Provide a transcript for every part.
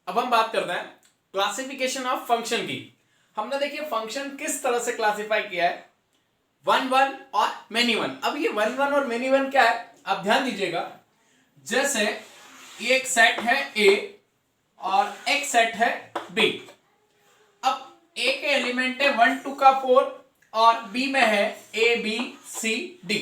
अब हम बात करते हैं क्लासिफिकेशन ऑफ फंक्शन की। हमने देखिए फंक्शन किस तरह से क्लासिफाई किया है, वन वन और मेनी वन। अब ये वन वन और मेनी वन क्या है, आप ध्यान दीजिएगा। जैसे ये एक सेट है ए और एक सेट है बी। अब ए के एलिमेंट है 1 2 का 4 और बी में है ए बी सी डी।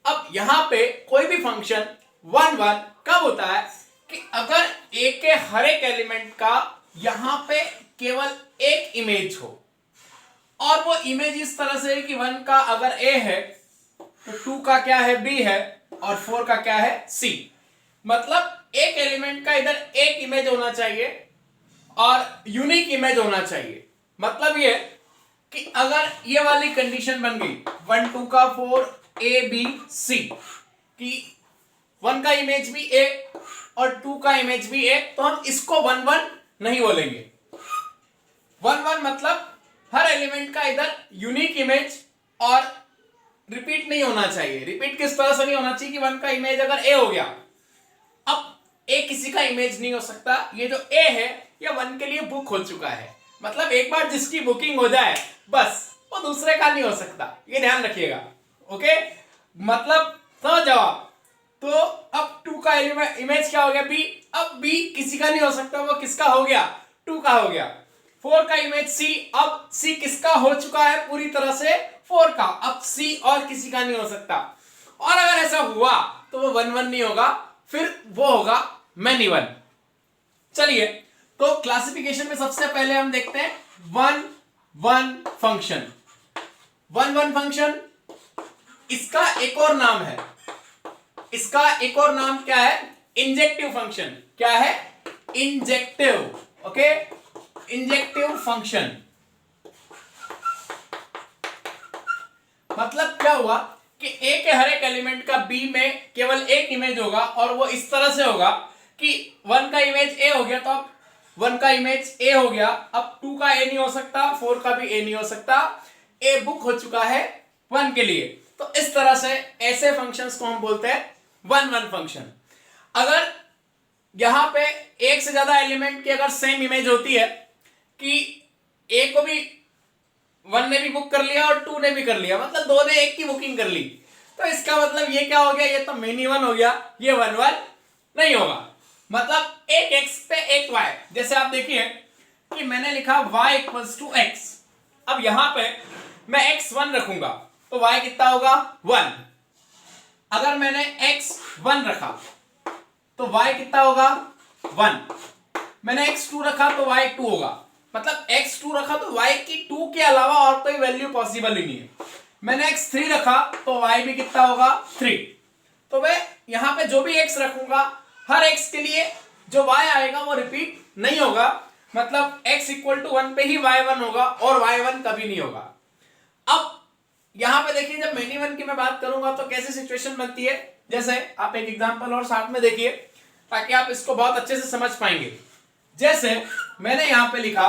अब यहां पे कोई भी फंक्शन वन वन कब होता है कि अगर ए के हर एक एलिमेंट का यहां पे केवल एक इमेज हो, और वो इमेज इस तरह से है कि 1 का अगर ए है तो 2 का क्या है बी है और 4 का क्या है सी। मतलब एक एलिमेंट का इधर एक इमेज होना चाहिए और यूनिक इमेज होना चाहिए। मतलब ये कि अगर ये वाली कंडीशन बन गई 1 2 का 4 ए बी सी कि 1 का इमेज भी ए और 2 का इमेज भी ए, तो हम इसको 1 1 नहीं बोलेंगे। 1 1 मतलब हर एलिमेंट का इधर यूनिक इमेज और रिपीट नहीं होना चाहिए। रिपीट किस तरह से नहीं होना चाहिए कि 1 का इमेज अगर ए हो गया, अब ए किसी का इमेज नहीं हो सकता। ये जो ए है ये 1 के लिए बुक हो चुका है, मतलब एक बार जिसकी बुकिंग हो जाए बस वो दूसरे का नहीं हो सकता, ये ध्यान रखिएगा। ओके, मतलब समझ जाओ। तो अब 2 का इमेज क्या हो गया बी, अब बी किसी का नहीं हो सकता, वो किसका हो गया 2 का हो गया। 4 का इमेज सी, अब सी किसका हो चुका है पूरी तरह से 4 का, अब सी और किसी का नहीं हो सकता। और अगर ऐसा हुआ तो वो 1 1 नहीं होगा, फिर वो होगा मैनी वन। चलिए, तो क्लासिफिकेशन में सबसे पहले हम देखते हैं one one function. One one function, इसका एक और नाम है, इसका एक और नाम क्या है, इंजेक्टिव फंक्शन। क्या है, इंजेक्टिव। ओके, इंजेक्टिव फंक्शन मतलब क्या हुआ कि ए के हर एक एलिमेंट का बी में केवल एक इमेज होगा और वो इस तरह से होगा कि 1 का इमेज ए हो गया तो अब 1 का इमेज ए हो गया, अब 2 का ए नहीं हो सकता, 4 का भी ए नहीं हो सकता, ए बुक हो चुका है 1 के लिए। तो इस तरह से ऐसे फंक्शंस को हम बोलते हैं वन वन फंक्शन। अगर यहां पे एक से ज्यादा एलिमेंट की अगर सेम इमेज होती है कि ए को भी 1 ने भी बुक कर लिया और 2 ने भी कर लिया, मतलब 2 ने एक की बुकिंग कर ली, तो इसका मतलब ये क्या हो गया, ये तो मेनी वन हो गया, ये 1 1 नहीं होगा। मतलब एक x पे एक y। जैसे आप देखिए कि मैंने लिखा y इक्वल्स टू x, अब यहां पे मैं x 1 रखूंगा तो y कितना होगा 1। अगर मैंने x 1 रखा तो y कितना होगा 1। मैंने x 2 रखा तो y 2 होगा, मतलब x 2 रखा तो y की 2 के अलावा और कोई वैल्यू पॉसिबल ही नहीं है। मैंने x 3 रखा तो y भी कितना होगा 3। तो मैं यहां पे जो भी x रखूंगा हर x के लिए जो y आएगा वो रिपीट नहीं होगा, मतलब x इक्वल टू 1 पे ही y 1 होगा और y 1 कभी नहीं होगा। अब यहां पे देखिए जब मेनी वन की मैं बात करूंगा तो कैसी सिचुएशन बनती है, जैसे आप एक एग्जांपल और साथ में देखिए ताकि आप इसको बहुत अच्छे से समझ पाएंगे। जैसे मैंने यहां पे लिखा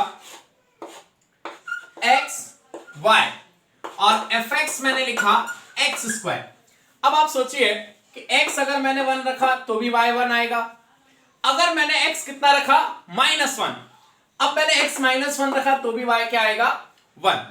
x y और fx मैंने लिखा x स्क्वायर। अब आप सोचिए कि x अगर मैंने 1 रखा तो भी y 1 आएगा, अगर मैंने x कितना रखा -1, अब मैंने x -1 रखा तो भी y क्या आएगा 1।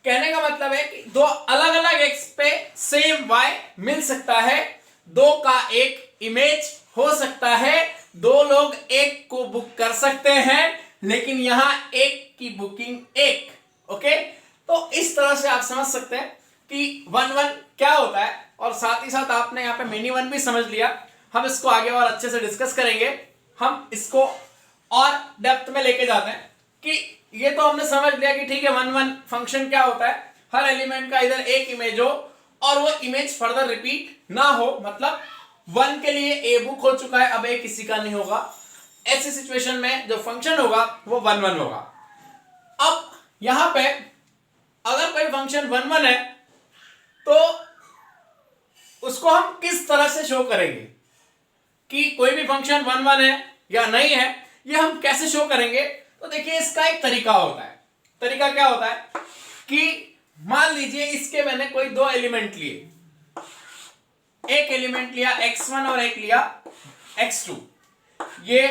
कहने का मतलब है कि दो अलग अलग x पे सेम y मिल सकता है, दो का एक इमेज हो सकता है, दो लोग एक को बुक कर सकते हैं, लेकिन यहां एक की बुकिंग एक। ओके, तो इस तरह से आप समझ सकते हैं कि वन वन क्या होता है, और साथ ही साथ आपने यहाँ पे मेनी वन भी समझ लिया। हम इसको आगे और अच्छे से डिस्कस करेंगे, हम इसको और डेप्थ में लेके जाते हैं कि ये तो हमने समझ लिया कि ठीक है वन वन फंक्शन क्या होता है, हर एलिमेंट का इधर एक इमेज हो और वो इमेज फर्दर रिपीट ना हो, मतलब 1 के लिए ए बुक हो चुका है, अब ए किसी का नहीं होगा। ऐसी सिचुएशन में जो फंक्शन होगा वो 1 1 होगा। अब यहां पे अगर कोई फंक्शन 1 1 है तो उसको हम किस तरह से शो करेंगे कि कोई भी फंक्शन 1 1 है या नहीं है, ये हम कैसे शो करेंगे। तो देखिए इसका एक तरीका होता है। तरीका क्या होता है कि मान लीजिए इसके मैंने कोई दो एलिमेंट लिए, एक एलिमेंट लिया x1 और एक लिया x2। ये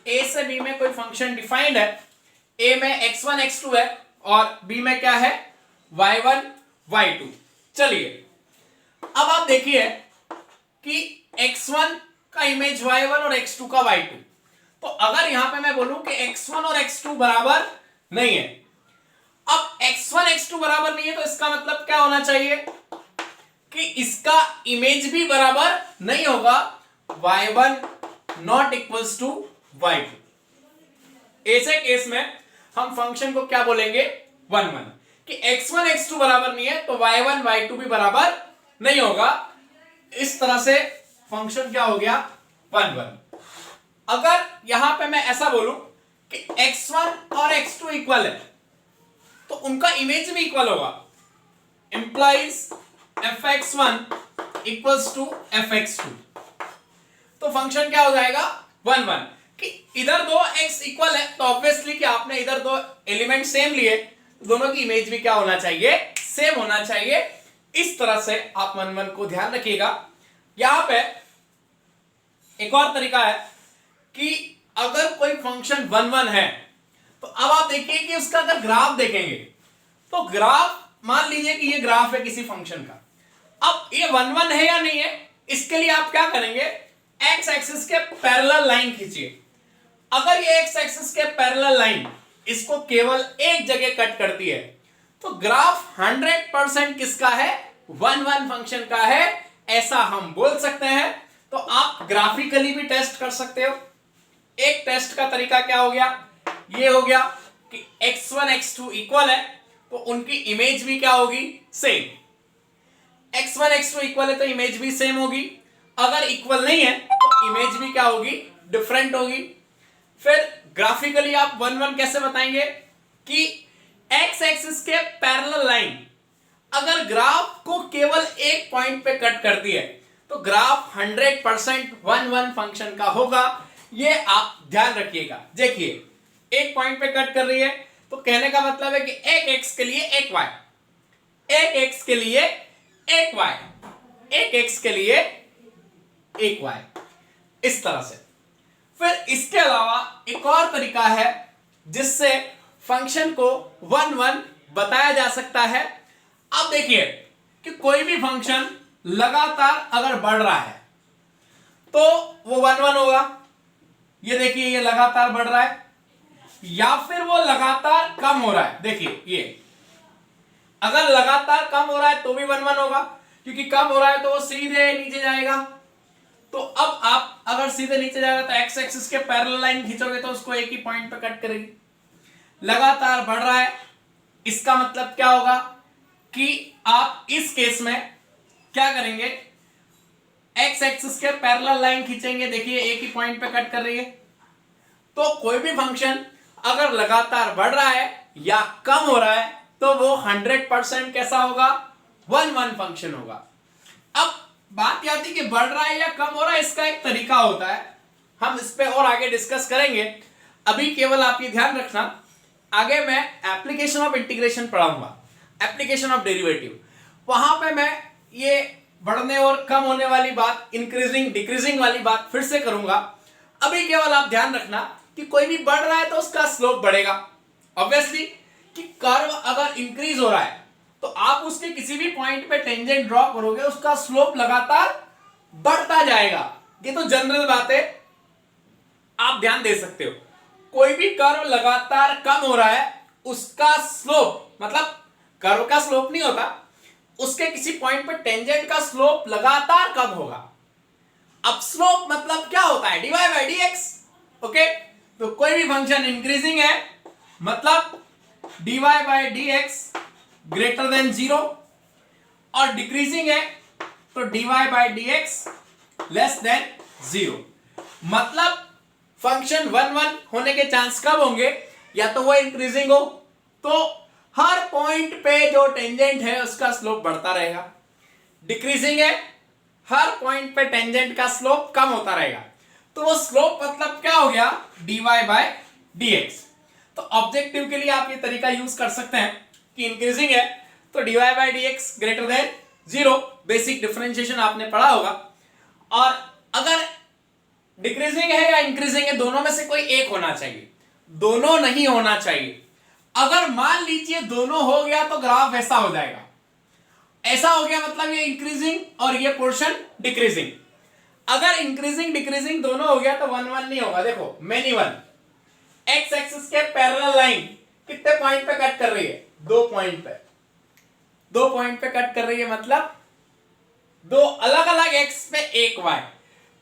ए से बी में कोई फंक्शन डिफाइंड है, ए में x1 x2 है और बी में क्या है y1 y2। चलिए अब आप देखिए कि x1 का इमेज y1 और x2 का y2, तो अगर यहां पे मैं बोलूं कि x1 और x2 बराबर नहीं है, अब x1 x2 बराबर नहीं है तो इसका मतलब क्या होना चाहिए कि इसका इमेज भी बराबर नहीं होगा, y1 not equals to y2। ऐसे केस में हम फंक्शन को क्या बोलेंगे 1 1, कि x1 x2 बराबर नहीं है तो y1 y2 भी बराबर नहीं होगा। इस तरह से फंक्शन क्या हो गया 1 1। अगर यहां पे मैं ऐसा बोलूं कि x1 और x2 इक्वल है तो उनका इमेज भी इक्वल होगा, implies fx1 equals to fx2। तो फंक्शन क्या हो जाएगा 1 1, कि इधर दो x इक्वल है तो ऑब्वियसली कि आपने इधर दो एलिमेंट सेम लिए, दोनों की इमेज भी क्या होना चाहिए सेम होना चाहिए। इस तरह से आप 1 1 को ध्यान रखिएगा। यहां पे एक और तरीका है कि अगर कोई फंक्शन 1 1 है तो अब आप देखिए कि उसका अगर ग्राफ देखेंगे तो ग्राफ, मान लीजिए कि ये ग्राफ है किसी फंक्शन का, अब ये 1 1 है या नहीं है, इसके लिए आप क्या करेंगे एक्स एक्सिस के पैरेलल लाइन खींचिए। अगर ये एक्स एक्सिस के पैरेलल लाइन इसको केवल एक जगह कट करती है तो ग्राफ 100% किसका है 1 1 फंक्शन का है, ऐसा हम बोल सकते हैं। तो आप ग्राफिकली भी टेस्ट कर सकते हो। एक टेस्ट का तरीका क्या हो गया, ये हो गया कि x1 x2 इक्वल है तो उनकी इमेज भी क्या होगी सेम, x1 x2 इक्वल है तो इमेज भी सेम होगी, अगर इक्वल नहीं है तो इमेज भी क्या होगी डिफरेंट होगी। फिर ग्राफिकली आप 1 1 कैसे बताएंगे कि x एक्सिस के पैरेलल लाइन अगर ग्राफ को केवल एक पॉइंट पे कट करती है तो ग्राफ 100% 1 1 फंक्शन का होगा। ये आप ध्यान रखिएगा। देखिए एक पॉइंट पे कट कर रही है तो कहने का मतलब है कि एक x के लिए एक y, एक x के लिए एक y, एक x के लिए एक y, इस तरह से। फिर इसके अलावा एक और तरीका है जिससे फंक्शन को 1 1 बताया जा सकता है। अब देखिए कि कोई भी फंक्शन लगातार अगर बढ़ रहा है तो वो 1 1 होगा। ये देखिए ये लगातार बढ़ रहा है, या फिर वो लगातार कम हो रहा है। देखिए ये अगर लगातार कम हो रहा है तो भी 1 1 होगा, क्योंकि कम हो रहा है तो वो सीधे नीचे जाएगा। तो अब आप अगर सीधे नीचे जाएगा तो एक्स एक्सिस के पैरेलल लाइन खींचोगे तो उसको एक ही पॉइंट पे कट करेगी। लगातार बढ़ रहा है, इसका मतलब क्या होगा कि आप इस केस में क्या करेंगे, एक्स एक्सिस के पैरेलल लाइन खींचेंगे। देखिए एक ही पॉइंट पे कट कर रही है। तो कोई भी फंक्शन अगर लगातार बढ़ रहा है या कम हो रहा है तो वो 100% कैसा होगा 1 1 फंक्शन होगा। अब बात यह आती कि बढ़ रहा है या कम हो रहा है, इसका एक तरीका होता है, हम इस पे और आगे डिस्कस करेंगे। अभी केवल आप ये ध्यान रखना, आगे मैं एप्लीकेशन ऑफ इंटीग्रेशन पढ़ाऊंगा, एप्लीकेशन ऑफ डेरिवेटिव, वहां पे मैं ये बढ़ने और कम होने वाली बात, इंक्रीजिंग डिक्रीजिंग वाली बात फिर से करूंगा। अभी केवल आप ध्यान रखना कि कोई भी बढ़ रहा है तो उसका स्लोप बढ़ेगा। ऑब्वियसली कि कर्व अगर इंक्रीज हो रहा है तो आप उसके किसी भी पॉइंट पे टेंजेंट ड्रॉ करोगे, उसका स्लोप लगातार बढ़ता जाएगा। ये तो जनरल बात है, आप ध्यान दे सकते हो। कोई भी कर्व लगातार कम हो रहा है, उसका स्लोप मतलब कर्व का स्लोप नहीं होता, उसके किसी पॉइंट पे टेंजेंट का स्लोप लगातार कम होगा। अब स्लोप मतलब क्या होता है, dy बाई dx। ओके, तो कोई भी फंक्शन इंक्रीजिंग है मतलब dy by dx greater than 0, और डिक्रीजिंग है तो dy by dx less than 0। मतलब फंक्शन 1 1 होने के चांस कब होंगे, या तो वो इंक्रीजिंग हो तो हर पॉइंट पे जो टेंजेंट है उसका स्लोप बढ़ता रहेगा, डिक्रीजिंग है हर पॉइंट पे टेंजेंट का स्लोप कम होता रहेगा। तो वो स्लोप मतलब क्या हो गया dy बाई dx। तो ऑब्जेक्टिव के लिए आप ये तरीका यूज कर सकते हैं कि इंक्रीजिंग है तो dy by dx greater than 0, basic differentiation आपने पढ़ा होगा। और अगर डिक्रीजिंग है या इंक्रीजिंग है, दोनों में से कोई एक होना चाहिए, दोनों नहीं होना चाहिए। अगर मान लीजिए दोनों हो गया तो ग्राफ ऐसा हो जाएगा, ऐसा हो गया मतलब ये इंक्रीजिंग और ये पोर्शन डिक्रीजिंग। अगर इंक्रीजिंग डिक्रीजिंग दोनों हो गया तो 1 1 नहीं होगा। देखो मेनी वन एक्स एक्सिस के पैरेलल लाइन कितने पॉइंट पे कट कर रही है, 2 पॉइंट पे, 2 पॉइंट पे कट कर रही है, मतलब 2 अलग अलग एक्स पे एक वाई।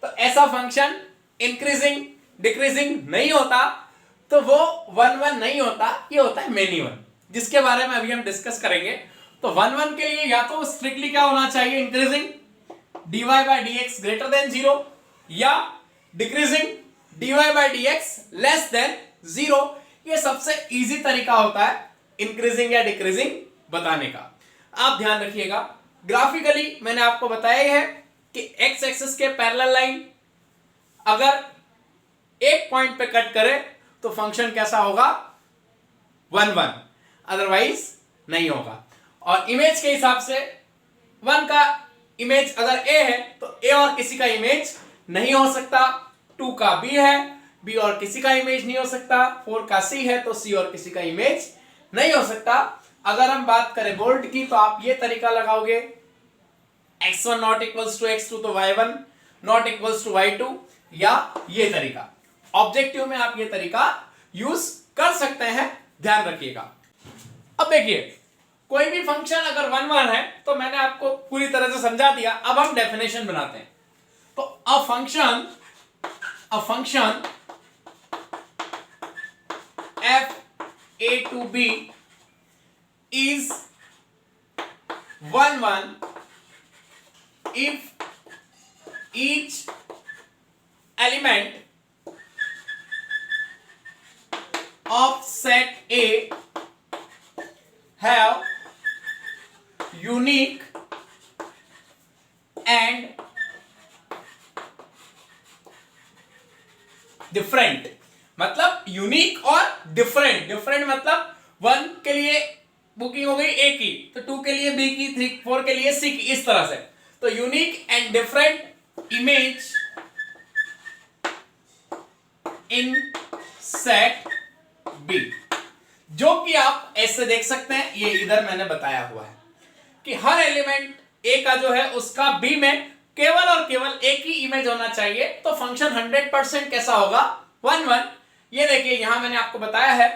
तो ऐसा फंक्शन इंक्रीजिंग डिक्रीजिंग नहीं होता, तो वो 1 1 नहीं होता, ये होता है मेनी वन, जिसके बारे में अभी हम डिस्कस करेंगे। तो 1 1 के लिए या तो स्ट्रिक्टली क्या होना चाहिए, increasing dy by dx greater than 0 या decreasing dy by dx less than 0। ये सबसे इजी तरीका होता है इंक्रीजिंग या डिक्रीजिंग बताने का। आप ध्यान रखिएगा, ग्राफिकली मैंने आपको बताया है कि एक्स एक्सिस के पैरेलल लाइन अगर एक पॉइंट पे कट करे तो फंक्शन कैसा होगा, 1 1, अदरवाइज नहीं होगा। और इमेज के हिसाब से 1 का इमेज अगर ए है तो ए और किसी का इमेज नहीं हो सकता, 2 का बी है, बी और किसी का इमेज नहीं हो सकता, 4 का सी है तो सी और किसी का इमेज नहीं हो सकता। अगर हम बात करें बोल्ट की तो आप ये तरीका लगाओगे, x1 not equals to x2 तो y1 not equals to y2, या ये तरीका ऑब्जेक्टिव में आप ये तरीका यूज कर सकते हैं, ध्यान रखिएगा। अब देखिए कोई भी फंक्शन अगर 1 1 है तो मैंने आपको पूरी तरह से समझा दिया। अब हम डेफिनेशन बनाते हैं। तो a function f a to b is 1 1 if each element of set A have unique and different, मतलब यूनिक और डिफरेंट। डिफरेंट मतलब 1 के लिए बुकिंग हो गई ए की, तो 2 के लिए बी की, 3 4 के लिए सी की, इस तरह से। तो unique and different image in set B, जो कि आप ऐसे देख सकते हैं, ये इधर मैंने बताया हुआ है कि हर एलिमेंट ए का जो है उसका बी में केवल और केवल एक ही इमेज होना चाहिए। तो फंक्शन 100% कैसा होगा, 1 1। ये देखिए यहां मैंने आपको बताया है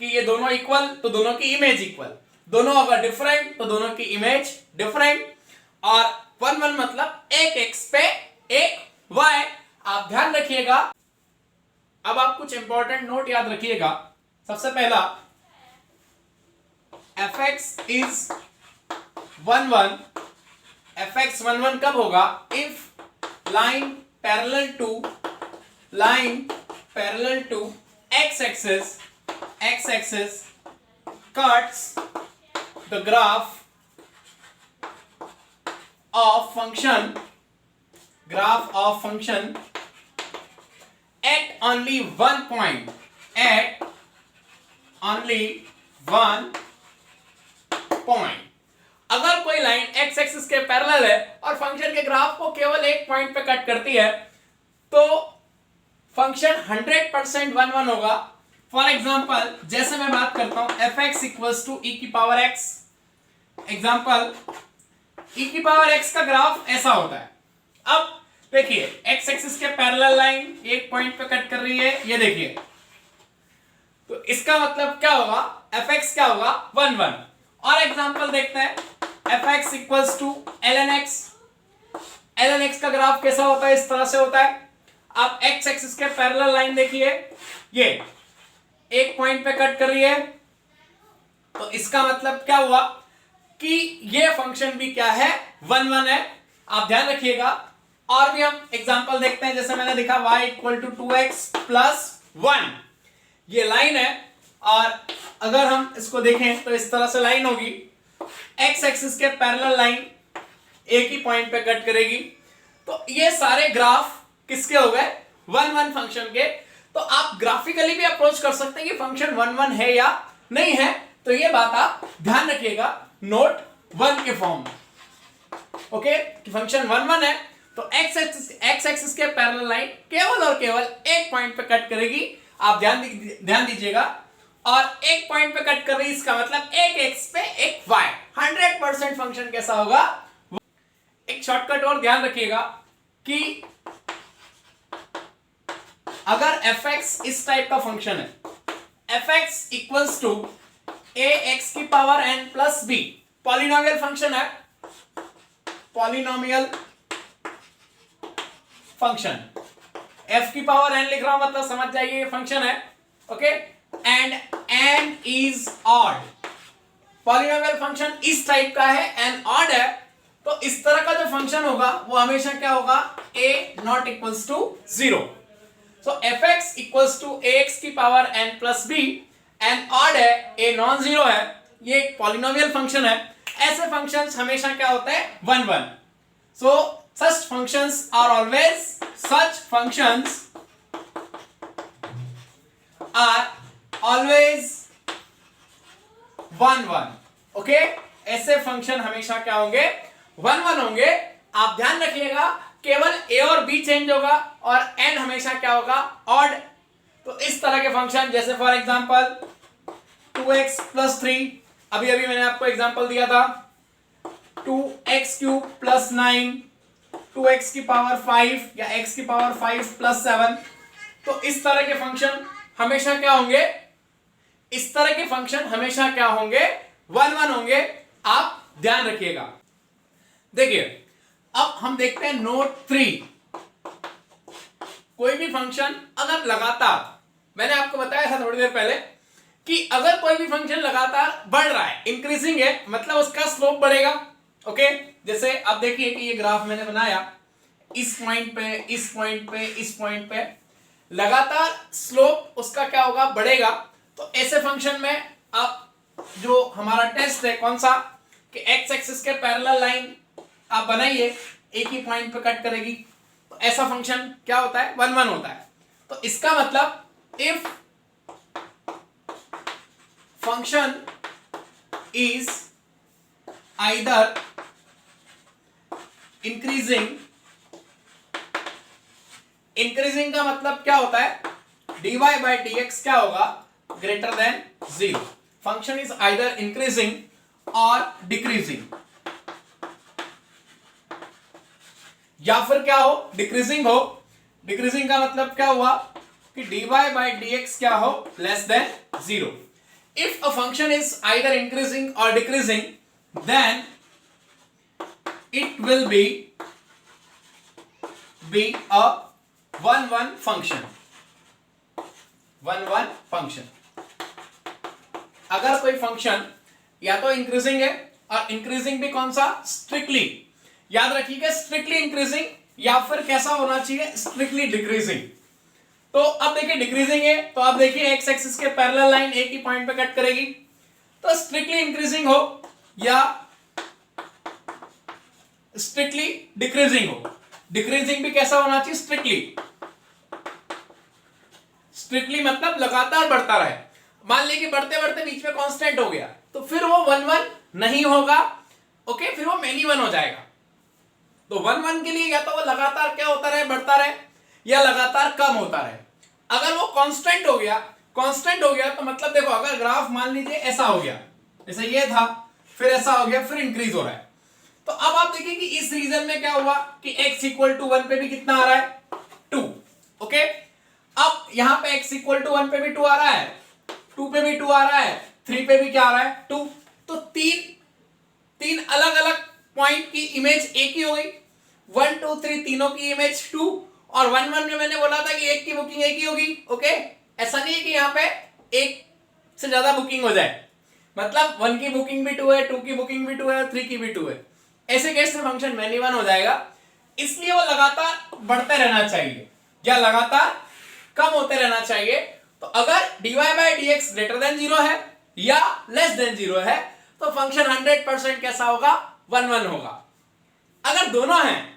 कि ये दोनों इक्वल तो दोनों की इमेज इक्वल, दोनों अगर डिफरेंट तो दोनों की इमेज डिफरेंट, और 1 1 मतलब एक एक्स पे एक वाई। आप ध्यान रखिएगा। अब आप कुछ इंपॉर्टेंट नोट याद रखिएगा। सबसे पहला, fx इज 1 1, fx 1 1 कब होगा, if line parallel to x axis cuts the graph of function at only one point, अगर कोई लाइन x एक्सिस के पैरेलल है और फंक्शन के ग्राफ को केवल एक पॉइंट पे कट करती है तो फंक्शन 100% 1 1 होगा। फॉर एग्जांपल जैसे मैं बात करता हूं fx इक्वल्स टू e की पावर x, एग्जांपल e की पावर x का ग्राफ ऐसा होता है। अब देखिए x एक्सिस के पैरेलल लाइन एक पॉइंट पे कट कर रही है, ये देखिए, तो इसका मतलब क्या होगा, fx क्या होगा, 1 1। और एग्जांपल देखते हैं fx equals to ln x का ग्राफ कैसा होता है, इस तरह से होता है। आप x एक्सिस के पैरेलल लाइन देखिए, ये एक पॉइंट पे कट कर रही है, तो इसका मतलब क्या हुआ कि ये फंक्शन भी क्या है, 1 1 है। आप ध्यान रखिएगा। और भी हम एग्जांपल देखते हैं, जैसे मैंने दिखा y equal to 2x plus 1, ये लाइन है, और अगर हम इसको देखें तो इस तरह से लाइन होगी, x एक्सिस के पैरेलल लाइन एक ही पॉइंट पे कट करेगी। तो ये सारे ग्राफ किसके हो गए, 1 1 फंक्शन के। तो आप ग्राफिकली भी अप्रोच कर सकते हैं कि फंक्शन 1 1 है या नहीं है। तो ये बात आप ध्यान रखिएगा नोट 1 के फॉर्म में, ओके, कि फंक्शन 1 1 है तो एक्स एक्सिस के पैरेलल लाइन केवल और केवल एक पॉइंट पे कट करेगी। आप ध्यान दीजिएगा, और एक पॉइंट पे कट कर रही, इसका मतलब एक एक्स पे एक वाई। 100% फंक्शन कैसा होगा? एक शॉर्टकट और ध्यान रखिएगा कि अगर एफ एक्स इस टाइप का फंक्शन है, F X equals to A X की power N plus B, polynomial function है, पॉलिनोमियल फंक्शन, एफ की पावर एन लिख रहा हूं मतलब समझ जाइए ये फंक्शन है, okay, and N is odd, polynomial function इस टाइप का है, एन ऑड है, तो इस तरह का जो फंक्शन होगा वो हमेशा क्या होगा? a not equals to 0। So F X equals to A X की power N plus B, N odd है, a नॉन जीरो है, ये एक पॉलिनोमियल फंक्शन है। ऐसे फंक्शंस हमेशा क्या होते हैं? 1 1। सो such functions are always 1 1। Okay, ऐसे फंक्शन हमेशा क्या होंगे? 1 1 होंगे। आप ध्यान रखिएगा, केवल a और b चेंज होगा और n हमेशा क्या होगा? ऑड। तो इस तरह के फंक्शन जैसे फॉर एग्जांपल 2x प्लस 3, अभी अभी मैंने आपको एग्जांपल दिया था, 2x क्यूब प्लस 9, 2x की पावर 5 या x की पावर 5 प्लस 7। तो इस तरह के फंक्शन हमेशा क्या होंगे? इस तरह के फंक्शन हमेशा क्या होंगे? 1 1 होंगे। आप ध्यान रखिएगा। देखिए, अब हम देखते हैं नोट 3। कोई भी फंक्शन अगर लगातार, मैंने आपको बताया था थोड़ी देर पहले कि अगर कोई भी फंक्शन लगातार बढ़ रहा है, इंक्रीजिंग है, मतलब उसका स्लोप बढ़ेगा। ओके, जैसे अब देखिए कि ये ग्राफ मैंने बनाया, इस पॉइंट पे, इस पॉइंट पे, इस पॉइंट पे लगातार स्लोप उसका क्या होगा? बढ़ेगा। तो ऐसे फंक्शन में आप जो हमारा टेस्ट है कौन सा, कि एक्स एक्सिस के पैरेलल लाइन आप बनाइए, एक ही पॉइंट पे कट करेगी, तो ऐसा फंक्शन क्या होता है? 1 1 होता है। तो इसका मतलब if function is either increasing का मतलब क्या होता है? dy बाई dx क्या होगा? Greater than 0। Function is either increasing or decreasing, या फिर क्या हो? डिक्रीजिंग हो। डिक्रीजिंग का मतलब क्या हुआ? कि dy बाई dx क्या हो? Less than 0। If a function is either increasing or decreasing, then it will be a 1 1 function। 1 1 function। अगर कोई फंक्शन या तो इंक्रीजिंग है, और इंक्रीजिंग भी कौन सा? स्ट्रिक्टली, याद रखिएगा, स्ट्रिक्टली इंक्रीजिंग, या फिर कैसा होना चाहिए? Strictly decreasing. तो अब देखिए डिक्रीजिंग है, तो अब देखिए एक्स एक्सिस के पैरेलल लाइन एक ही पॉइंट पे कट करेगी, तो स्ट्रिक्टली इंक्रीजिंग हो या स्ट्रिक्टली डिक्रीजिंग हो। डिक्रीजिंग भी कैसा होना चाहिए? स्ट्रिक्टली। स्ट्रिक्टली मतलब लगातार बढ़ता रहे। मान लीजिए बढ़ते बढ़ते बीच में कांस्टेंट हो गया, तो फिर वो 1 1 नहीं होगा। ओके, फिर वो मेनी 1 हो जाएगा। तो 1 1 के लिए या तो वो लगातार क्या होता रहे? बढ़ता रहे, या लगातार कम होता रहे। अगर वो कांस्टेंट हो गया, तो मतलब देखो, अगर ग्राफ मान लीजिए ऐसा हो गया, जैसे ये था, फिर ऐसा हो गया, फिर इंक्रीज हो रहा है, तो अब आप देखिए कि इस रीजन में क्या हुआ कि x इक्वल टू 1 पे भी कितना आ रहा है? 2। ओके, अब यहां पे x इक्वल टू 1 पे भी 2 आ रहा है, 2 पे भी 2 आ रहा है, 3 पे भी क्या आ रहा है? 2। तो तीन अलग अलग पॉइंट की इमेज एक ही हो गई। 1 2 3 तीनों की इमेज 2, और 1 1 में मैंने बोला था कि एक की बुकिंग एक ही होगी। ओके, ऐसा नहीं है कि यहाँ पे एक से ज्यादा बुकिंग हो जाए, मतलब 1 की बुकिंग भी 2 है, 2 की बुकिंग भी 2 है, 3 की भी 2 है। ऐसे केस में फंक्शन मेनी 1 हो जाएगा। इसलिए वो लगातार बढ़ते रहना चाहिए या लगातार कम होते रहना चाहिए। तो अगर dy by dx greater than 0 है या लेस देन 0 है, तो फंक्शन 100% कैसा होगा? 1 1 होगा। अगर दोनों हैं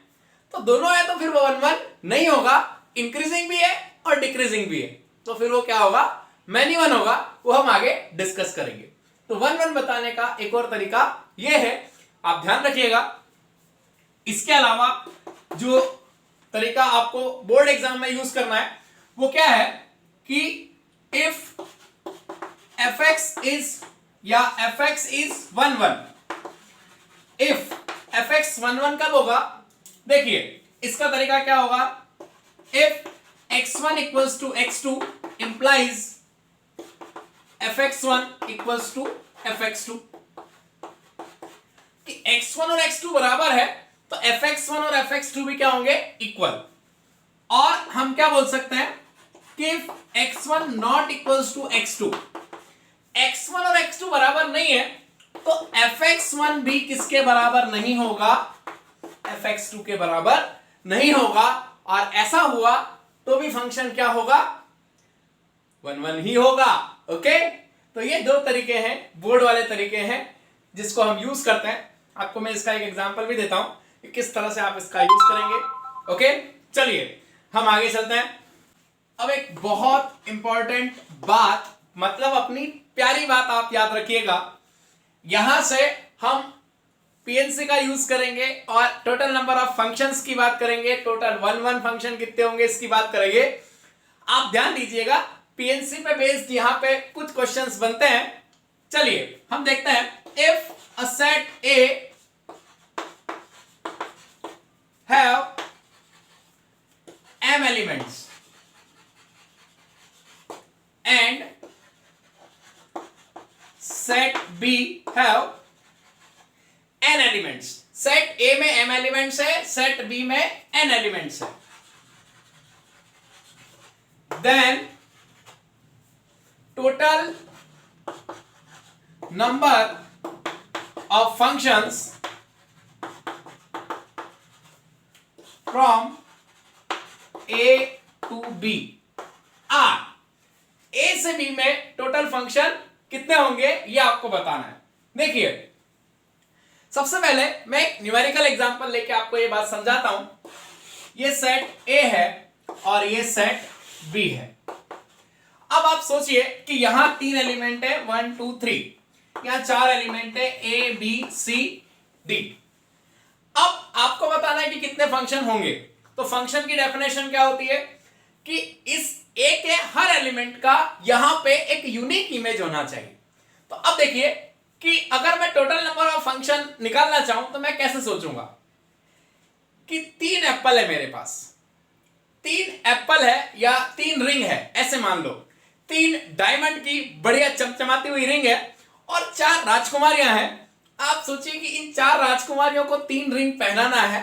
तो फिर वो 1 1 नहीं होगा, इंक्रीजिंग भी है और डिक्रीजिंग भी है, तो फिर वो क्या होगा? मेनी 1 होगा। वो हम आगे डिस्कस करेंगे। तो 1 1 बताने का एक और तरीका ये है, आप ध्यान रखिएगा। इसके अलावा जो तरीका आपको बोर्ड एग्जाम में यूज करना है वो क्या है कि इफ fx इज या fx इज 1 1, इफ fx 1 1 कब होगा? देखिए इसका तरीका क्या होगा, if x1 equals to x2 implies fx1 equals to fx2, कि x1 और x2 बराबर है तो fx1 और fx2 भी क्या होंगे? इक्वल। और हम क्या बोल सकते हैं कि x1 not equals to x2, x1 और x2 बराबर नहीं है तो fx1 भी किसके बराबर नहीं होगा? fx2 के बराबर नहीं होगा। और ऐसा हुआ तो भी फंक्शन क्या होगा? 1 1 ही होगा। ओके, तो ये दो तरीके हैं, बोर्ड वाले तरीके हैं जिसको हम यूज करते हैं। आपको मैं इसका एक एग्जांपल भी देता हूं कि किस तरह से आप इसका यूज करेंगे। ओके, चलिए हम आगे चलते हैं। अब एक बहुत इंपॉर्टेंट बात, मतलब अपनी प्यारी बात आप याद रखिएगा, यहां से हम पीएनसी का यूज करेंगे और टोटल नंबर ऑफ फंक्शंस की बात करेंगे, टोटल 1 1 फंक्शन कितने होंगे इसकी बात करेंगे। आप ध्यान दीजिएगा, पीएनसी पे बेस्ड यहां पे कुछ क्वेश्चंस बनते हैं। चलिए हम देखते हैं। If a set A have m elements and set B have n elements, set A में m elements है, सेट B में n elements है, then total number of functions from A to B are, A से B में total function कितने होंगे ये आपको बताना है। देखिए सबसे पहले मैं एक न्यूमेरिकल एग्जांपल लेके आपको ये बात समझाता हूं। ये सेट A है और ये सेट B है। अब आप सोचिए कि यहां 3 एलिमेंट है, 1 2 3, यहां 4 एलिमेंट है A B C D। अब आपको बताना है कि कितने फंक्शन होंगे। तो फंक्शन की डेफिनेशन क्या होती है कि इस A के हर एलिमेंट का यहां पे एक यूनिक इमेज होना चाहिए। तो अब देखिए कि अगर मैं टोटल नंबर ऑफ फंक्शन निकालना चाहूं तो मैं कैसे सोचूंगा कि 3 एप्पल है मेरे पास, 3 एप्पल है या 3 रिंग है, ऐसे मान लो 3 डायमंड की बढ़िया चमचमाती हुई रिंग है और 4 राजकुमारियां हैं। आप सोचिए कि इन 4 राजकुमारियों को 3 रिंग पहनाना है।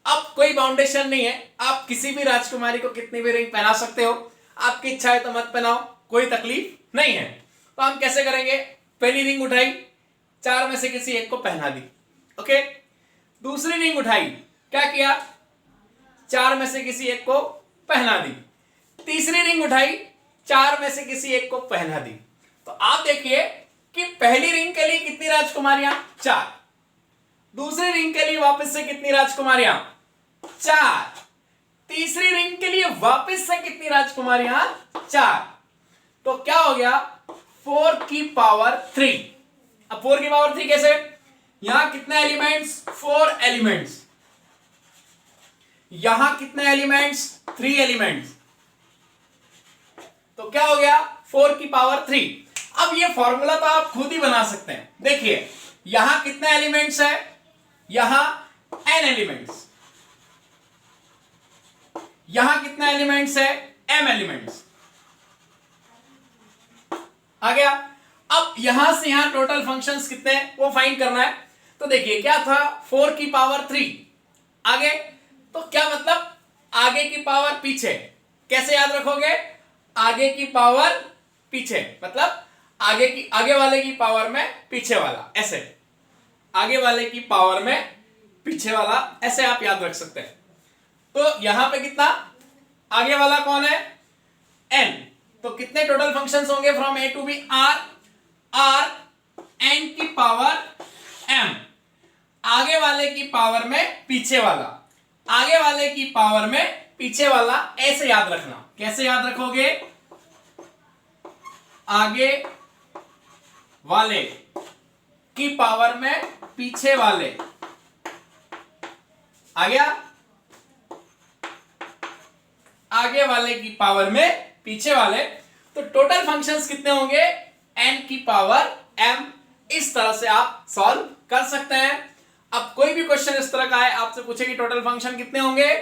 अब कोई बाउंडेशन नहीं है, आप किसी भी राजकुमारी को कितनी भी रिंग पहना सकते हो, आपकी इच्छा है तो मत पहनाओ, कोई तकलीफ नहीं है। तो हम कैसे करेंगे? पहली रिंग उठाई, 4 में से किसी एक को पहना दी। ओके, दूसरी रिंग उठाई, क्या किया? 4 में से किसी एक को पहना दी। तीसरी रिंग उठाई, 4 में से किसी एक को पहना दी। तो आप देखिए कि पहली रिंग के लिए कितनी राजकुमारियां? 4। दूसरी रिंग के लिए वापस से कितनी राजकुमारियां? 4। तीसरी रिंग के लिए वापस से कितनी राजकुमारियां? 4। तो क्या हो गया? 4 की पावर 3। अब 4 की पावर 3 कैसे? यहां कितने एलिमेंट्स? 4 एलिमेंट्स। यहां कितने एलिमेंट्स? 3 एलिमेंट्स। तो क्या हो गया? 4 की पावर 3। अब ये फॉर्मूला तो आप खुद ही बना सकते हैं। देखिए यहां कितने एलिमेंट्स है? यहां n एलिमेंट्स। यहां कितने एलिमेंट्स है? m elements. आ गया। अब यहां से यहां टोटल फंक्शंस कितने हैं वो फाइंड करना है। तो देखिए क्या था? 4 की पावर 3 आगे, तो क्या मतलब आगे की पावर पीछे। कैसे याद रखोगे? आगे की पावर पीछे मतलब आगे वाले की पावर में पीछे वाला, ऐसे आगे वाले की पावर में पीछे वाला, ऐसे आप याद रख सकते हैं। तो यहां पे कितना आगे वाला कौन है? n। तो कितने टोटल फंक्शंस होंगे from A to B? r n की पावर m। आगे वाले की पावर में पीछे वाला, आगे वाले की पावर में पीछे वाला, ऐसे याद रखना। कैसे याद रखोगे? आगे वाले की पावर में पीछे वाले। आ गया? आगे वाले की पावर में पीछे वाले। तो टोटल फंक्शंस कितने होंगे, n की पावर m। इस तरह से आप सॉल्व कर सकते हैं। अब कोई भी क्वेश्चन इस तरह का है, आपसे पूछे कि टोटल फंक्शन कितने होंगे,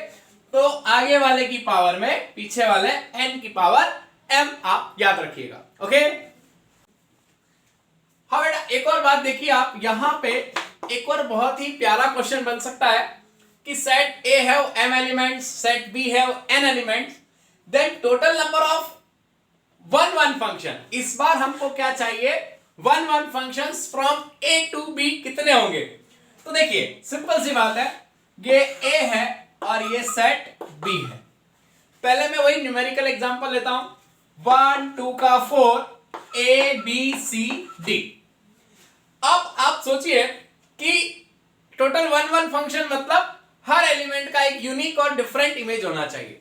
तो आगे वाले की पावर में पीछे वाले n की पावर m आप याद रखिएगा। ओके, हाँ बेटा, एक और बात देखिए आप यहां पे, एक और बहुत ही प्यारा क्वेश्चन बन सकता है कि set A have m elements, set B have n elements, then total number of one function. इस बार हमको क्या चाहिए, one functions from A to B कितने होंगे। तो देखिए सिंपल सी बात है, ये A है और ये सेट B है। पहले मैं वही न्यूमेरिकल एग्जांपल लेता हूं, 1 2 का 4 A B C D। अब आप सोचिए कि टोटल वन फंक्शन मतलब हर एलिमेंट का एक यूनिक और डिफरेंट इमेज होना चाहिए।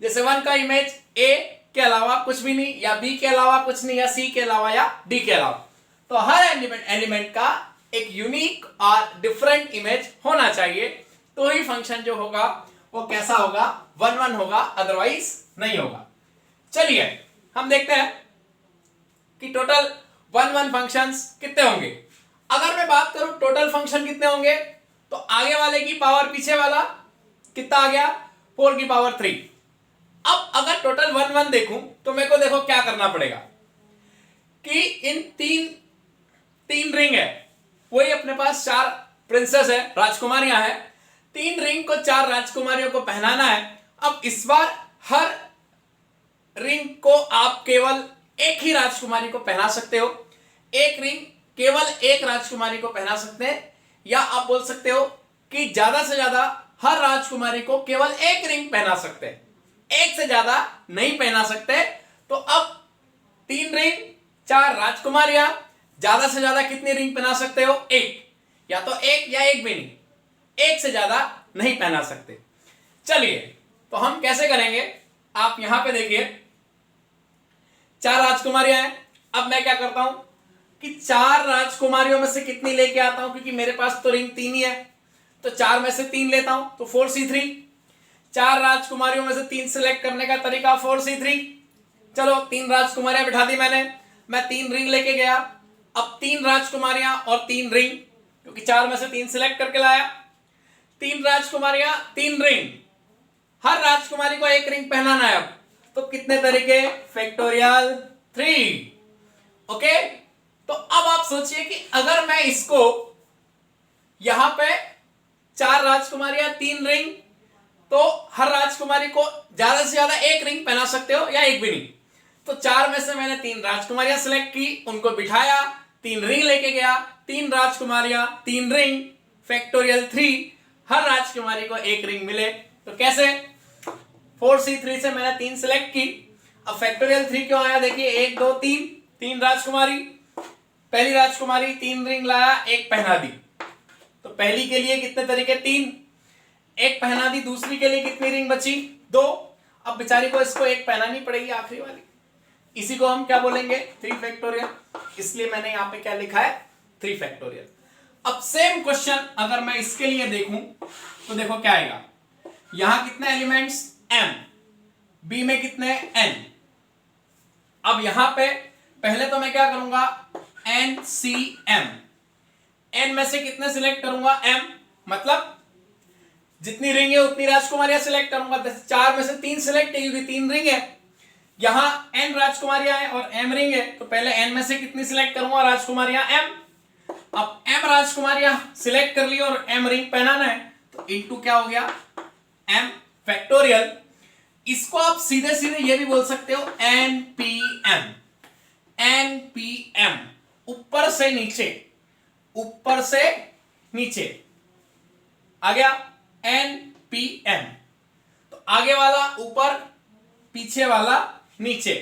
जैसे 1 का इमेज A के अलावा कुछ भी नहीं, या B के अलावा कुछ नहीं, या C के अलावा, या D के अलावा। तो हर एलिमेंट का एक यूनिक और डिफरेंट इमेज होना चाहिए, तो ही फंक्शन जो होगा वो कैसा होगा, वन होगा, अदरवाइज नहीं होगा। चलिए हम देखते हैं कि टोटल वन फंक्शंस कितने होंगे। अगर मैं बात करूं टोटल फंक्शन कितने होंगे, तो आगे वाले की पावर पीछे वाला कितना आ गया, 4 की पावर 3। अब अगर टोटल वन देखूं तो मेरे को देखो क्या करना पड़ेगा कि इन तीन रिंग है, वही अपने पास 4 प्रिंसेस है, राजकुमारियां हैं, 3 रिंग को 4 राजकुमारियों को पहनाना है। अब इस बार हर रिंग को आप केवल एक ही राजकुमारी को पहना सकते हो, एक रिंग केवल एक राजकुमारी को पहना सकते हैं, या आप बोल सकते हो कि ज्यादा से ज्यादा हर राजकुमारी को केवल एक रिंग पहना सकते हैं, एक से ज्यादा नहीं पहना सकते। तो अब 3 रिंग 4 राजकुमारियां, ज्यादा से ज्यादा कितनी रिंग पहना सकते हो, एक, या तो एक या एक भी नहीं, एक से ज्यादा नहीं पहना सकते। चलिए तो हम कैसे करेंगे, आप यहां पे देखिए 4 राजकुमारियां हैं। अब मैं क्या करता हूं कि 4 राजकुमारियों में से कितनी लेके आता हूं, क्योंकि मेरे पास तो रिंग 3 ही है, तो 4 में से 3 लेता हूं, तो 4c3। 4 राजकुमारियों में से 3 सिलेक्ट करने का तरीका 4c3। चलो 3 राजकुमारियां बिठा दी मैंने, मैं 3 रिंग लेके गया। अब 3 राजकुमारियां और 3 रिंग, क्योंकि 4 में से 3 सिलेक्ट करके लाया, 3 राजकुमारियां 3 रिंग, हर राजकुमारी को एक रिंग पहनाना है। अब तो कितने तरीके, फैक्टोरियल 3। ओके, तो अब आप सोचिए कि अगर मैं इसको यहां पे 4 राजकुमारियां 3 रिंग, तो हर राजकुमारी को ज्यादा से ज्यादा एक रिंग पहना सकते हो, या एक भी नहीं। तो 4 में से मैंने 3 राजकुमारियां सिलेक्ट की, उनको बिठाया, 3 रिंग लेके गया, 3 राजकुमारियां 3 रिंग, फैक्टोरियल 3, हर राजकुमारी को एक रिंग मिले। तो कैसे, 4c3 से मैंने 3 सिलेक्ट की। अब फैक्टोरियल 3 क्यों आया, देखिए 1 2 3, 3 राजकुमारी, पहली राजकुमारी 3 रिंग लाया, एक पहना दी, तो पहली के लिए कितने तरीके, 3, एक पहना दी, दूसरी के लिए कितनी रिंग बची, 2। अब बेचारी को इसको एक पहनानी पड़ेगी, आखिरी वाली, इसी को हम क्या बोलेंगे, 3 फैक्टोरियल, इसलिए मैंने यहां पे क्या लिखा है, 3 फैक्टोरियल। अब सेम क्वेश्चन अगर मैं इसके लिए देखूं तो देखो क्या आएगा, यहां कितने एलिमेंट्स, m, b में कितने, n। अब यहां पे पहले तो मैं क्या करूंगा, NCM, n में से कितने सिलेक्ट करूंगा, m, मतलब जितनी रिंग है उतनी राजकुमारियां सिलेक्ट करूंगा। 4 में से 3 सिलेक्ट है, क्योंकि 3 रिंग है, यहां n राजकुमारियां हैं और m रिंग है, तो पहले n में से कितनी सिलेक्ट करूंगा, राजकुमारियां m। अब m राजकुमारियां सिलेक्ट कर ली और m रिंग पहनाना है, तो इनटू क्या हो गया, m फैक्टोरियल। इसको आप सीधे सीधे ये भी बोल सकते हो NPM, NPM, ऊपर से नीचे, ऊपर से नीचे आ गया NPM। तो आगे वाला ऊपर, पीछे वाला नीचे,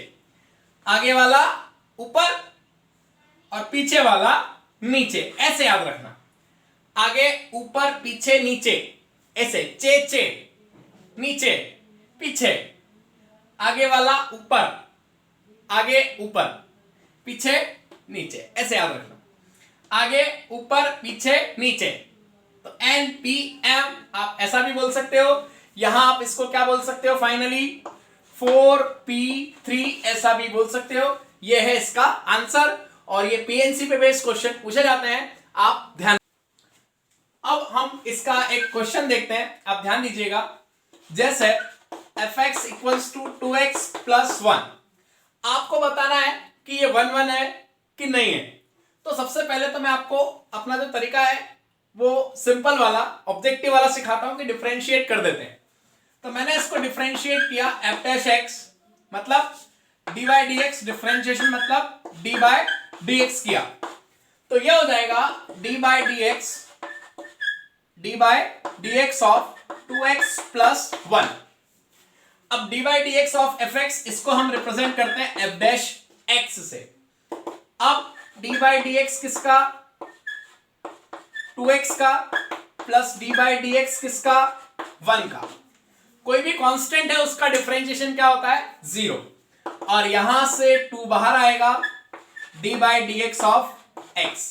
आगे वाला ऊपर और पीछे वाला नीचे, ऐसे याद रखना, आगे ऊपर पीछे नीचे, ऐसे चे नीचे पीछे, आगे वाला ऊपर, आगे ऊपर पीछे नीचे, ऐसे याद रखना, आगे ऊपर पीछे नीचे। तो NPM आप ऐसा भी बोल सकते हो यहां आप इसको क्या बोल सकते हो फाइनली 4p3 ऐसा भी बोल सकते हो। ये है इसका आंसर और ये पीएनसी पे बेस्ड क्वेश्चन पूछे जाते हैं, आप ध्यान। अब हम इसका एक क्वेश्चन देखते हैं, आप ध्यान दीजिएगा। जैसे fx equals to 2x plus 1, आपको बताना है कि ये 1 1 है कि नहीं है। तो सबसे पहले तो मैं आपको अपना जो तरीका है वो सिंपल वाला ऑब्जेक्टिव वाला सिखाता हूं कि डिफरेंशिएट कर देते हैं। तो मैंने इसको डिफरेंशिएट किया f डैश x मतलब dy dx, डिफरेंशिएशन मतलब d बाय dx किया, तो ये हो जाएगा d by dx of 2x plus 1। अब d by dx of fx इसको हम रिप्रेजेंट करते हैं f डैश x से। अब d बाय dx किसका 2x का प्लस d बाय dx किसका 1 का। कोई भी कांस्टेंट है उसका डिफरेंशिएशन क्या होता है 0, और यहां से 2 बाहर आएगा d by dx of x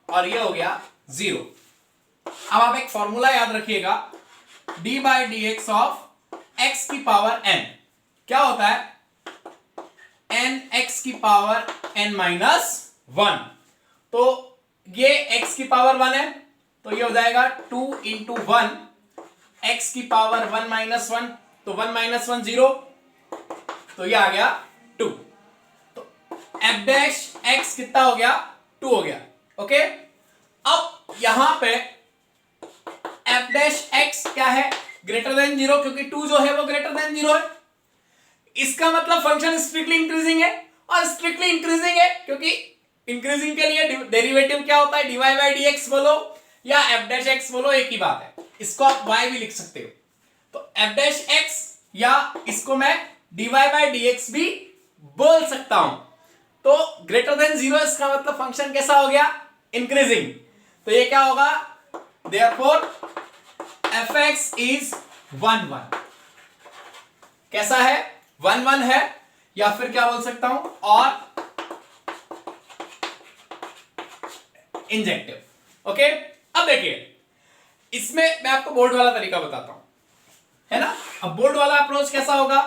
और ये हो गया 0। अब आप एक फॉर्मूला याद रखिएगा, d by dx of x की पावर n क्या होता है n x की पावर n माइनस 1। तो ये x की पावर 1 है तो ये हो जाएगा 2 इंटू 1 x की पावर 1 माइनस 1, तो 1 माइनस 1 0, तो ये आ गया 2। तो f डैश x कितना हो गया 2 हो गया। ओके, अब यहां पे f डैश x क्या है ग्रेटर देन 0, क्योंकि 2 जो है वो ग्रेटर देन 0 है। इसका मतलब फंक्शन स्ट्रिक्टली इंक्रीजिंग है, और स्ट्रिक्टली इंक्रीजिंग है क्योंकि इंक्रीजिंग के लिए डेरिवेटिव क्या होता है dy बाय dx बोलो या f डैश x बोलो, एक ही बात है। इसको आप y भी लिख सकते हो, तो f डैश x या इसको मैं dy बाय dx भी बोल सकता हूं। तो ग्रेटर देन 0 इसका मतलब फंक्शन कैसा हो गया इंक्रीजिंग। तो ये क्या होगा देयरफॉर fx इज 1 1। कैसा है 1 1 है, या फिर क्या बोल सकता हूं और इंजेक्टिव। ओके, अब देखिए इसमें मैं आपको बोर्ड वाला तरीका बताता हूं, है ना। अब बोर्ड वाला अप्रोच कैसा होगा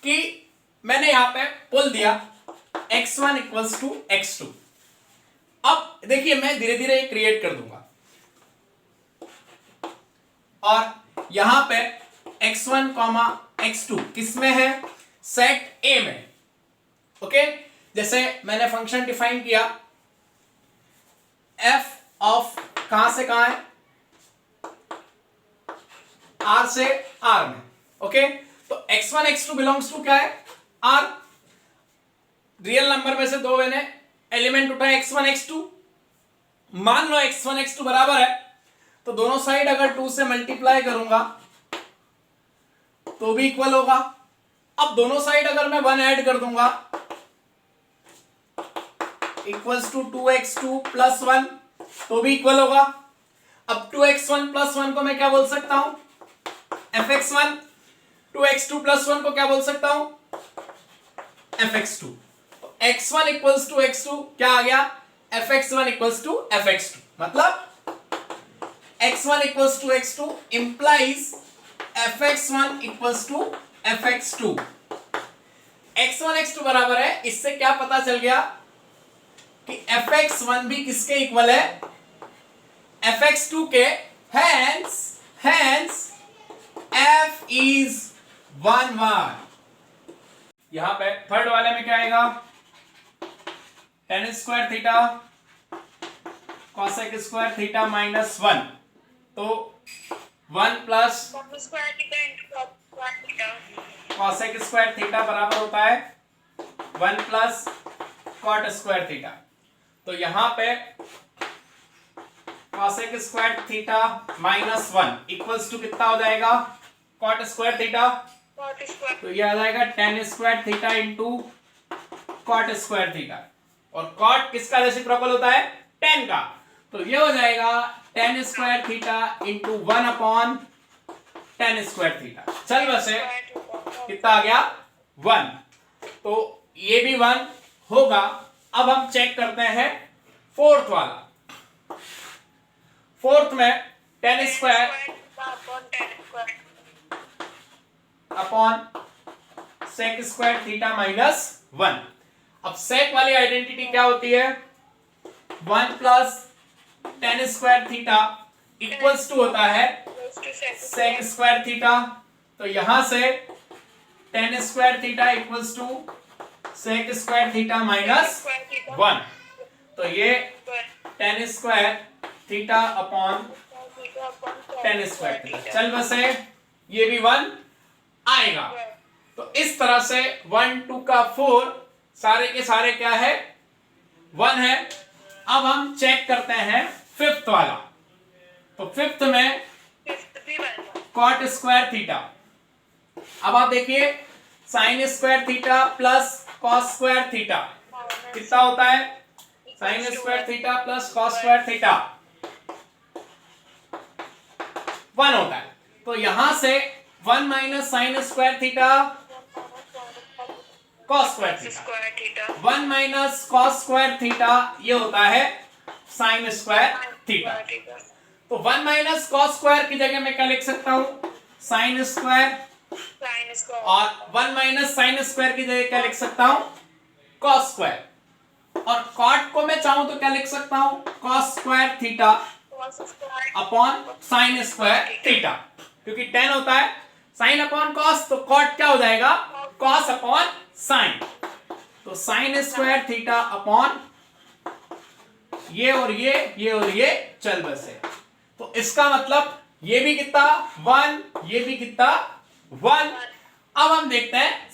कि मैंने यहां पे पुल दिया x1 इक्वल्स टू x2। अब देखिए मैं धीरे धीरे क्रिएट कर दूंगा और यहां पे x1 x2 किसमें है सेट A में। ओके, जैसे मैंने फंक्शन डिफाइन किया f ऑफ कहां से कहां है R से R में। ओके, तो x1 x2 बिलोंग्स टू क्या है R। रियल नंबर में से दो मैंने एलिमेंट उठाए x1 x2, मान लो x1 x2 बराबर है, तो दोनों साइड अगर 2 से मल्टीप्लाई करूंगा तो भी इक्वल होगा। अब दोनों साइड अगर मैं 1 ऐड कर दूंगा इक्वल्स टू 2x2 प्लस 1 तो भी इक्वल होगा। अब 2x1 प्लस 1 को मैं क्या बोल सकता हूं fx1, 2x2 प्लस 1 को क्या बोल सकता हूं fx2। तो x1 इक्वल्स टू x2 क्या आ गया fx1 इक्वल्स टू fx2, मतलब x1 equals to x2 implies fx1 equals to fx2। x1 x2 बराबर है, इससे क्या पता चल गया कि fx1 भी किसके इक्वल है fx2 के। Hence f is 1 1। यहां पे थर्ड वाले में क्या आएगा tan square theta cosec square theta minus 1, तो 1 प्लस cosec स्क्वायर थीटा बराबर होता है 1 प्लस cot स्क्वायर थीटा। तो यहां पे cosec square theta minus 1 equals to कितना हो जाएगा cot स्क्वायर थीटा, तो ये आ जाएगा tan square theta into cot square theta, और cot किसका रेसिप्रोकल होता है tan का, तो ये हो जाएगा tan square theta into 1 upon tan square theta. चल वैसे कितना आ गया 1, तो ये भी 1 होगा। अब हम चेक करते हैं फोर्थ वाला। फोर्थ में tan square upon sec square theta minus 1। अब सेक वाली आइडेंटिटी क्या होती है, 1 plus tan square theta equals to होता है सेक स्क्वायर थीटा। तो यहां से tan square theta equals to sec square theta minus 1। तो ये tan square theta upon tan square theta, चल बसे ये भी 1 आएगा। तो इस तरह से 1 2 का 4 सारे के सारे क्या है, 1 है। अब हम चेक करते हैं फिफ्थ वाला। तो फिफ्थ में कॉट स्क्वायर थीटा। अब आप देखिए sine square theta plus cos square theta कितना होता है, sine square theta plus cos square theta 1 होता है। तो यहां से 1 minus sine square theta cos square theta, 1 minus cos square theta ये होता है साइन स्क्वायर थीटा। तो 1 माइनस कॉस स्क्वायर की जगह मैं क्या लिख सकता हूं, साइन स्क्वायर, और 1 माइनस साइन स्क्वायर की जगह क्या लिख सकता हूं, कॉस स्क्वायर। और कॉट को मैं चाहूं तो क्या लिख सकता हूं, cos square theta upon sine square theta, क्योंकि टेन होता है साइन अपॉन कॉस, तो कॉट क्या हो जाएगा, कॉस अपॉन साइन। तो साइन स्क्वायर थीटा अपॉन ये और ये चल बसे। तो इसका मतलब ये भी कितना 1, ये भी कितना 1। अब हम देखते हैं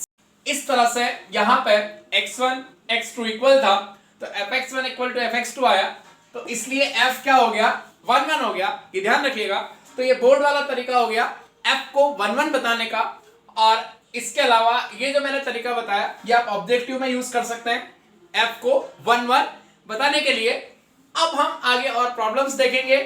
इस तरह से, यहां पे x1 x2 इक्वल था तो fx1 इक्वल टू fx2 आया, तो इसलिए f क्या हो गया, 1 1 हो गया। ये ध्यान रखिएगा। तो ये बोर्ड वाला तरीका हो गया f को 1 1 बताने का। और इसके अलावा ये जो मैंने तरीका बताया ये आप ऑब्जेक्टिव में यूज कर सकते हैं f को 1 1 बताने के लिए। अब हम आगे और प्रॉब्लम्स देखेंगे।